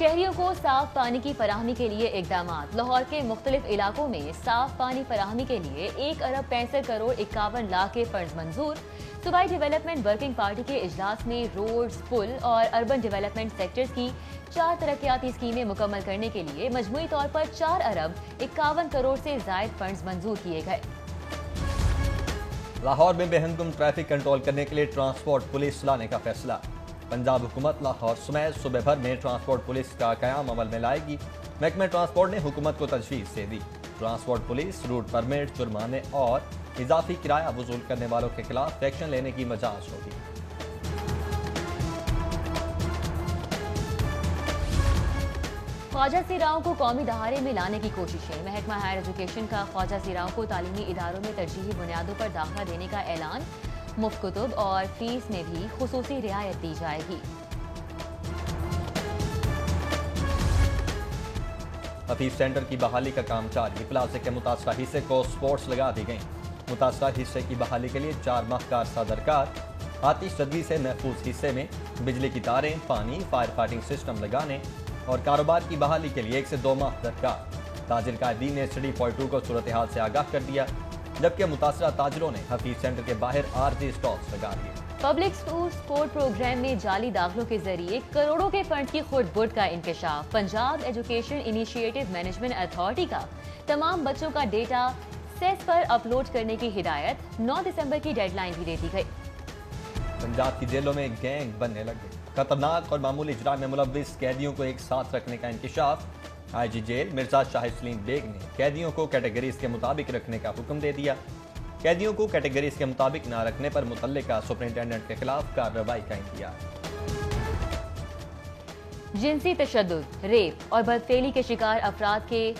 شہریوں کو صاف پانی کی فراہمی کے لیے اقدامات۔ لاہور کے مختلف علاقوں میں صاف پانی فراہمی کے لیے 1,65,51,00,000 کے فنڈز منظور۔ صوبائی ڈیولپمنٹ ورکنگ پارٹی کے اجلاس میں روڈز، پل اور اربن ڈیولپمنٹ سیکٹرز کی 4 ترقیاتی اسکیمیں مکمل کرنے کے لیے مجموعی طور پر 4,51,00,00,000 سے زائد فنڈز منظور کیے گئے۔ لاہور میں بے ہنگم ٹریفک کنٹرول کرنے کے لیے ٹرانسپورٹ پولیس لانے کا فیصلہ۔ پنجاب حکومت لاہور سمیت صوبے بھر میں ٹرانسپورٹ پولیس کا قیام عمل میں لائے گی۔ محکمہ ٹرانسپورٹ نے حکومت کو تجویز دے دی۔ ٹرانسپورٹ پولیس روٹ پرمٹ، جرمانے اور اضافی کرایہ وصول کرنے والوں کے خلاف ایکشن لینے کی مجاز ہوگی۔ خواجہ سیراؤں کو قومی دہاڑے میں لانے کی کوششیں۔ محکمہ ہائر ایجوکیشن کا خواجہ سیراؤں کو تعلیمی اداروں میں ترجیحی بنیادوں پر داخلہ دینے کا اعلان۔ مفت کتب اور فیس میں بھی خصوصی رعایت دی جائے گی۔ حفیظ سینٹر کی بحالی کا کام جاری۔ پلازے کے متاثرہ حصے کو سپورٹس لگا دی گئیں۔ متاثرہ حصے کی بحالی کے لیے 4 ماہ کا عرصہ درکار۔ آتش زدگی سے محفوظ حصے میں بجلی کی تاریں، پانی، فائر فائٹنگ سسٹم لگانے اور کاروبار کی بحالی کے لیے 1 سے 2 ماہ درکار۔ تاجر قائدین نے سٹی پوائنٹ 2 کو صورتحال سے آگاہ کر دیا، جبکہ متاثرہ تاجروں نے حفیظ سینٹر کے باہر عارضی سٹالز لگا دیے۔ پبلک اسکول سپورٹ پروگرام میں جعلی داخلوں کے ذریعے کروڑوں کے فنڈ کی خرد برد کا انکشاف۔ Punjab education initiative management authority کا تمام بچوں کا ڈیٹا سیس پر اپلوڈ کرنے کی ہدایت۔ 9 دسمبر کی ڈیڈ لائن بھی دے دی گئی۔ پنجاب کی جیلوں میں گینگ بننے لگے۔ خطرناک اور معمولی اجرام میں ملوث قیدیوں کو ایک ساتھ رکھنے کا انکشاف۔ آئی جی جیل مرزا شاہ سلیم بیگ نے قیدیوں کو کیٹیگریز کے مطابق رکھنے کا حکم دے دیا۔ قیدیوں کو کیٹیگریز کے مطابق نہ رکھنے پر متعلقہ سپرنٹینڈنٹ کے خلاف کارروائی کا انتظار۔ جنسی تشدد، ریپ اور بدفعلی کے شکار افراد کے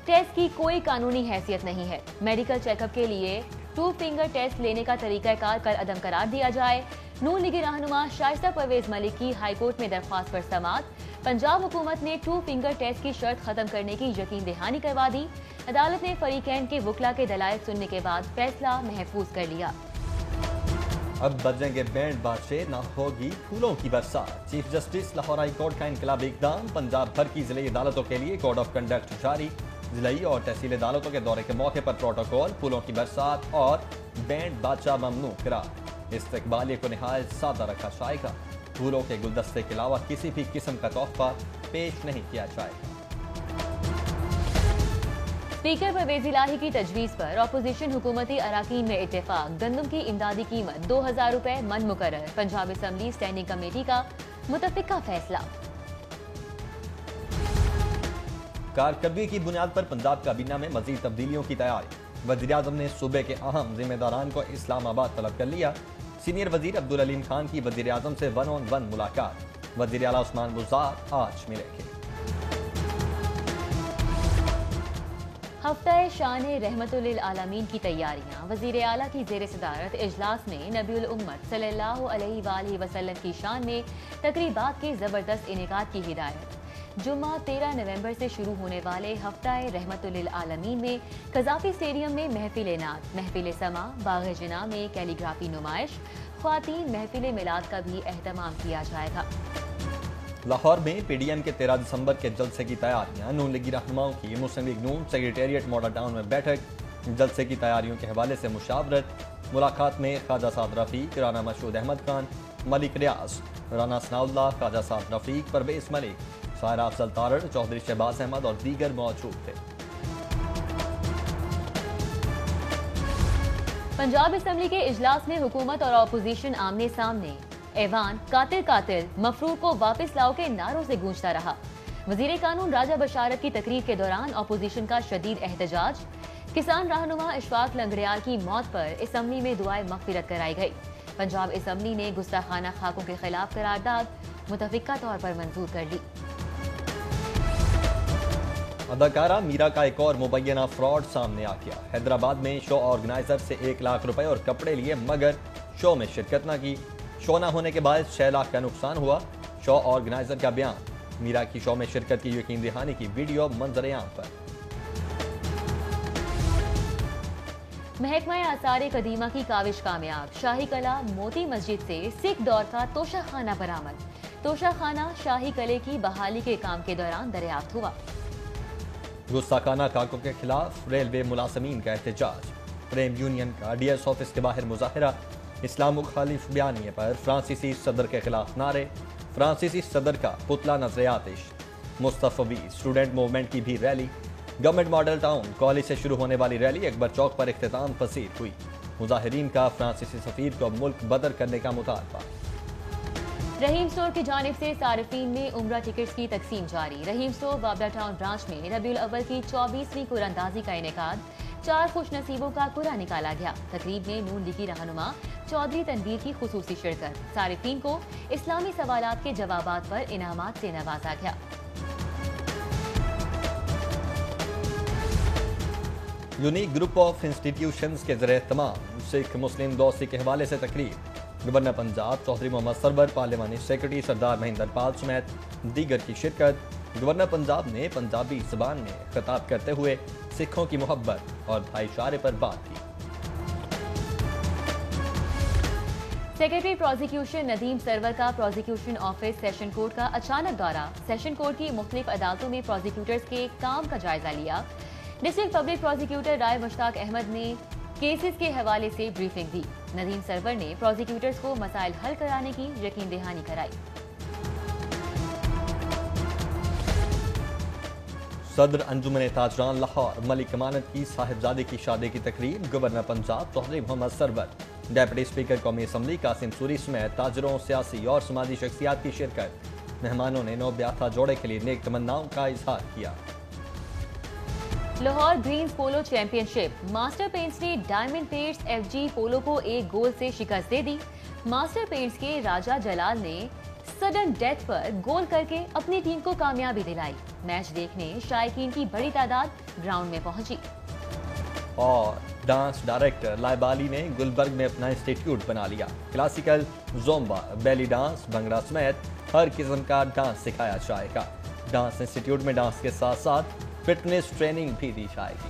ٹیسٹ کی کوئی قانونی حیثیت نہیں ہے۔ میڈیکل چیک اپ کے لیے 2 فنگر ٹیسٹ لینے کا طریقہ کار کل عدم قرار دیا جائے۔ نون لیگی رہنما شائستہ پرویز ملک کی ہائی کورٹ میں درخواست پر سماعت۔ پنجاب حکومت نے 2 فنگر ٹیسٹ کی شرط ختم کرنے کی یقین دہانی کروا دی۔ عدالت نے فریقین کے وکلا کے دلائل سننے کے بعد فیصلہ محفوظ کر لیا۔ اب بجیں گے بینڈ باجے، نہ ہوگی پھولوں کی برسات۔ Chief justice Lahore high court کا انقلابی اقدام۔ پنجاب بھر کی ضلعی عدالتوں کے لیے کوڈ آف کنڈکٹ جاری۔ ضلعی اور تحصیل عدالتوں کے دورے کے موقع پر پروٹوکول، پھولوں کی برسات اور بینڈ باجا ممنوع قرار۔ استقبالیہ کو نہایت سادہ رکھا جائے گا۔ پھولوں کے گلدستے کے علاوہ کسی بھی قسم کا تحفہ پیش نہیں کیا جائے گا۔ اسپیکر پرویز الہی کی تجویز پر اپوزیشن حکومتی اراکین میں اتفاق۔ گندم کی امدادی قیمت 2,000 روپے من مقرر۔ پنجاب اسمبلی اسٹینڈنگ کمیٹی کا متفقہ فیصلہ۔ کارکردگی کی بنیاد پر پنجاب کابینہ میں مزید تبدیلیوں کی تیاری۔ وزیراعظم نے صوبے کے اہم ذمہ داران کو اسلام آباد طلب کر لیا۔ سینئر وزیر عبدالعلیم خان کی وزیراعظم سے 1 on 1 ملاقات۔ وزیر اعلیٰ عثمان بزدار آج ملیں گے۔ ہفتہ شان رحمت للعالمین کی تیاریاں۔ وزیر اعلیٰ کی زیر صدارت اجلاس میں نبی الامت صلی اللہ علیہ وآلہ وسلم کی شان میں تقریبات کے زبردست انعقاد کی ہدایت۔ جمعہ 13 نومبر سے شروع ہونے والے ہفتہ رحمت للعالمین میں قذافی اسٹیڈیم میں محفل نعت، محفل سما، باغ جناح میں کیلی گرافی نمائش، خواتین محفل میلاد کا بھی اہتمام کیا جائے گا۔ لاہور میں پی ڈی ایم کے 13 دسمبر کے جلسے کی تیاریاں۔ نون لیگی رہنماؤں کی مسلم لیگ نون سیکریٹریٹ ماڈل ٹاؤن میں بیٹھک۔ جلسے کی تیاریوں کے حوالے سے مشاورت۔ ملاقات میں خواجہ سعد رفیق، رانا مشہود احمد خان، ملک ریاض، رانا ثناء اللہ، خواجہ سعد رفیق، پرویز ملک، سائرہ افضل تارڑ، چودھری شہباز احمد اور دیگر موجود تھے۔ پنجاب اسمبلی کے اجلاس میں حکومت اور اپوزیشن آمنے سامنے۔ ایوان قاتل قاتل مفرور کو واپس لاؤ کے نعروں سے گونجتا رہا۔ وزیر قانون راجہ بشارت کی تقریر کے دوران اپوزیشن کا شدید احتجاج۔ کسان رہنما اشفاق لنگڑیال کی موت پر اسمبلی میں دعائے مغفرت کرائی گئی۔ پنجاب اسمبلی نے گستاخانہ خاکوں کے خلاف قرارداد متفقہ طور پر منظور کر لی۔ اداکارہ میرا کا ایک اور مبینہ فراڈ سامنے آ گیا۔ حیدرآباد میں شو آرگنائزر سے 1 لاکھ روپے اور کپڑے لیے مگر شو میں شرکت نہ کی۔ شو نہ ہونے کے باعث 6 لاکھ کا نقصان ہوا۔ شو آرگنائزر کا بیان۔ میرا کی شو میں شرکت کی یقین دہانی کی ویڈیو منظر عام پر۔ محکمہ آثار قدیمہ کی کاوش کامیاب۔ شاہی کلا موتی مسجد سے سکھ دور کا توشہ خانہ برآمد۔ توشہ خانہ شاہی قلعے کی بحالی کے کام کے دوران دریافت ہوا۔ گستاخانہ کاکوں کے خلاف ریلوے ملازمین کا احتجاج، پریم یونین کا ڈی ایس آفس کے باہر مظاہرہ، اسلام مخالف بیانیے پر فرانسیسی صدر کے خلاف نعرے، فرانسیسی صدر کا پتلا نظر آتش، مصطفی اسٹوڈنٹ موومنٹ کی بھی rally, government model town college سے شروع ہونے والی ریلی اکبر چوک پر اختتام پذیر ہوئی، مظاہرین کا فرانسیسی سفیر کو ملک بدر کرنے کا مطالبہ۔ رحیم اسٹور کی جانب سے صارفین میں عمرہ ٹکٹس کی تقسیم جاری، رحیم اسٹور بابلا ٹاؤن برانچ میں ربیع الاول کی 24ویں قرعہ اندازی کا انعقاد، 4 خوش نصیبوں کا قرعہ نکالا گیا۔ تقریب میں نون لیگی رہنما چودھری تنویر کی خصوصی شرکت، صارفین کو اسلامی سوالات کے جوابات پر انعامات سے نوازا گیا۔ یونیک گروپ آف انسٹیٹیوشنز کے زیر اہتمام سکھ مسلم دوستی کے حوالے سے تقریب، گورنر پنجاب چودھری محمد سرور، پارلیمانی سیکرٹری سردار مہندر پال سمیت دیگر کی شرکت۔ گورنر پنجاب نے پنجابی زبان میں خطاب کرتے ہوئے سکھوں کی محبت اور بھائی چارے پر بات کی۔ سیکرٹری پروزیکیوشن ندیم سرور کا پروزیکیوشن آفس سیشن کورٹ کا اچانک دورہ، سیشن کورٹ کی مختلف عدالتوں میں پروزیکیوٹرز کے کام کا جائزہ لیا۔ ڈسٹرکٹ پبلک پروزیکیوٹر رائے مشتاق احمد نے کیسز کے حوالے سے بریفنگ دی۔ ندیم سرور نے پروزیکیوٹرز کو مسائل حل کرانے کی یقین دہانی کرائی۔ صدر انجمن تاجران لاہور ملک امانت کی صاحبزادے کی شادی کی تقریب، governor Punjab Chaudhry Muhammad Sarwar, deputy speaker قومی اسمبلی قاسم سوری سمیت تاجروں، سیاسی اور سماجی شخصیات کی شرکت۔ مہمانوں نے نو بیاہتا جوڑے کے لیے نیک تمناؤں کا اظہار کیا۔ Lahore Greens polo championship, Master Paints نے ڈائمنڈ پیئرز ایف جی پولو کو 1 گول سے شکست دے دی۔ ماسٹر پینٹس کے راجہ جلال نے سڈن ڈیتھ پر گول کر کے اپنی ٹیم کو کامیابی دلائی۔ میچ دیکھنے شائقین کی بڑی تعداد گراؤنڈ میں پہنچی۔ اور ڈانس ڈائریکٹر لائبالی نے گلبرگ میں اپنا انسٹیٹیوٹ بنا لیا، classical, Zumba, belly dance, bhangra سمیت ہر قسم کا ڈانس سکھایا جائے گا۔ ڈانس انسٹیٹیوٹ میں ڈانس کے ساتھ ساتھ فٹنس ٹریننگ بھی دی جائے گی۔